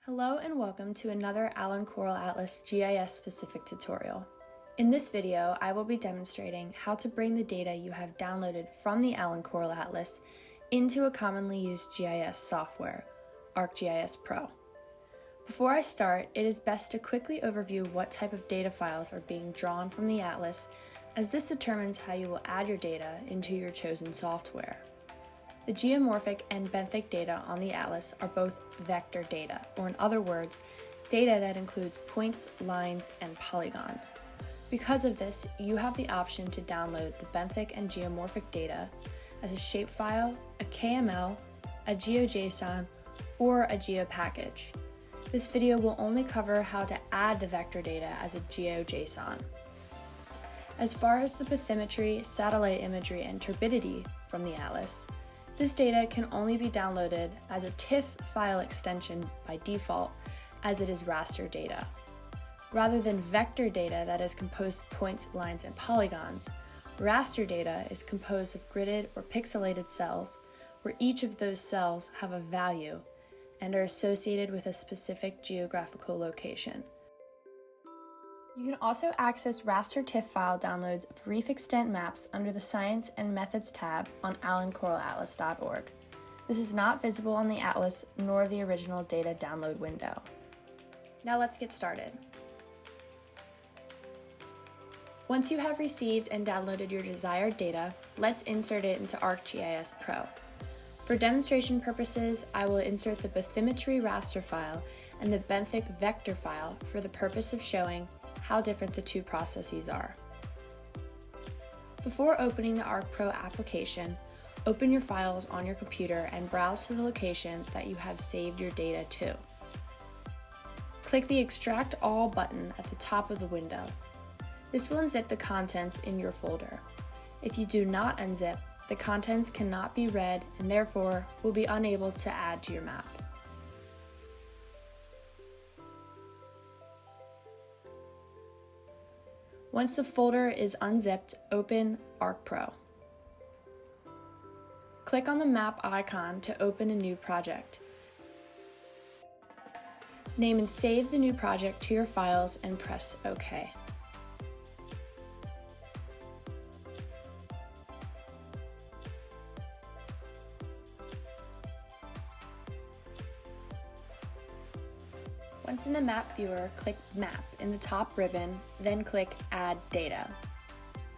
Hello and welcome to another Allen Coral Atlas GIS specific tutorial. In this video, I will be demonstrating how to bring the data you have downloaded from the Allen Coral Atlas into a commonly used GIS software, ArcGIS Pro. Before I start, it is best to quickly overview what type of data files are being drawn from the Atlas, as this determines how you will add your data into your chosen software. The geomorphic and benthic data on the Atlas are both vector data, or in other words, data that includes points, lines, and polygons. Because of this, you have the option to download the benthic and geomorphic data as a shapefile, a KML, a GeoJSON, or a GeoPackage. This video will only cover how to add the vector data as a GeoJSON. As far as the bathymetry, satellite imagery, and turbidity from the Atlas, this data can only be downloaded as a TIFF file extension by default, as it is raster data. Rather than vector data that is composed of points, lines, and polygons, raster data is composed of gridded or pixelated cells, where each of those cells have a value and are associated with a specific geographical location. You can also access raster TIFF file downloads of reef extent maps under the Science and Methods tab on allencoralatlas.org. This is not visible on the Atlas nor the original data download window. Now let's get started. Once you have received and downloaded your desired data, let's insert it into ArcGIS Pro. For demonstration purposes, I will insert the bathymetry raster file and the benthic vector file for the purpose of showing how different the two processes are. Before opening the ArcPro application, open your files on your computer and browse to the location that you have saved your data to. Click the Extract All button at the top of the window. This will unzip the contents in your folder. If you do not unzip, the contents cannot be read and therefore will be unable to add to your map. Once the folder is unzipped, open ArcPro. Click on the map icon to open a new project. Name and save the new project to your files and press OK. Once in the map viewer, click Map in the top ribbon, then click Add Data.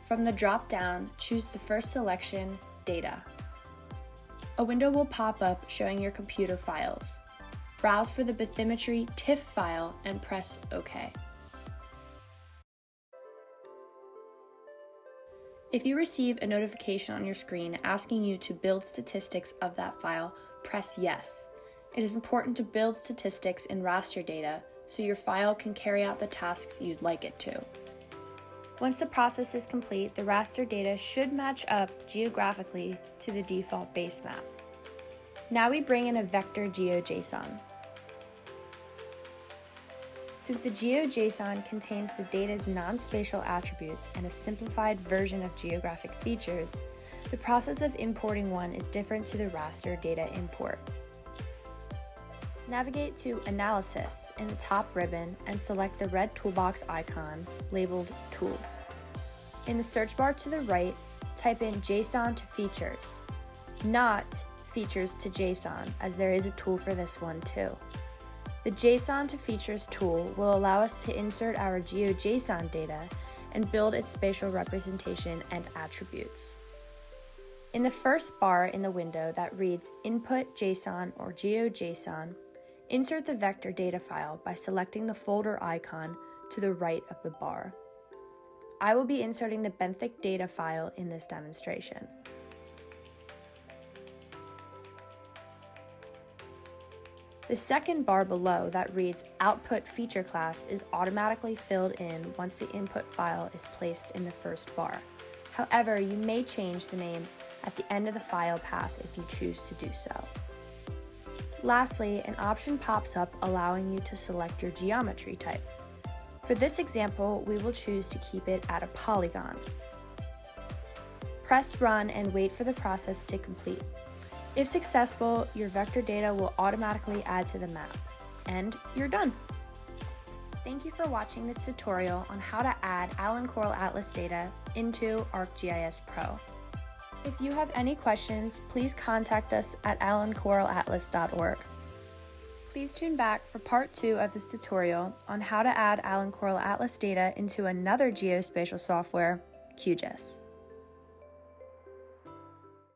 From the drop-down, choose the first selection, Data. A window will pop up showing your computer files. Browse for the bathymetry TIFF file and press OK. If you receive a notification on your screen asking you to build statistics of that file, press Yes. It is important to build statistics in raster data so your file can carry out the tasks you'd like it to. Once the process is complete, the raster data should match up geographically to the default base map. Now we bring in a vector GeoJSON. Since the GeoJSON contains the data's non-spatial attributes and a simplified version of geographic features, the process of importing one is different to the raster data import. Navigate to Analysis in the top ribbon and select the red toolbox icon labeled Tools. In the search bar to the right, type in JSON to Features, not Features to JSON, as there is a tool for this one too. The JSON to Features tool will allow us to insert our GeoJSON data and build its spatial representation and attributes. In the first bar in the window that reads Input JSON or GeoJSON, insert the vector data file by selecting the folder icon to the right of the bar. I will be inserting the benthic data file in this demonstration. The second bar below that reads Output Feature Class is automatically filled in once the input file is placed in the first bar. However, you may change the name at the end of the file path if you choose to do so. Lastly, an option pops up allowing you to select your geometry type. For this example, we will choose to keep it at a polygon. Press Run and wait for the process to complete. If successful, your vector data will automatically add to the map. and you're done. Thank you for watching this tutorial on how to add Allen Coral Atlas data into ArcGIS Pro. If you have any questions, please contact us at allencoralatlas.org. Please tune back for part 2 of this tutorial on how to add Allen Coral Atlas data into another geospatial software, ArcGIS.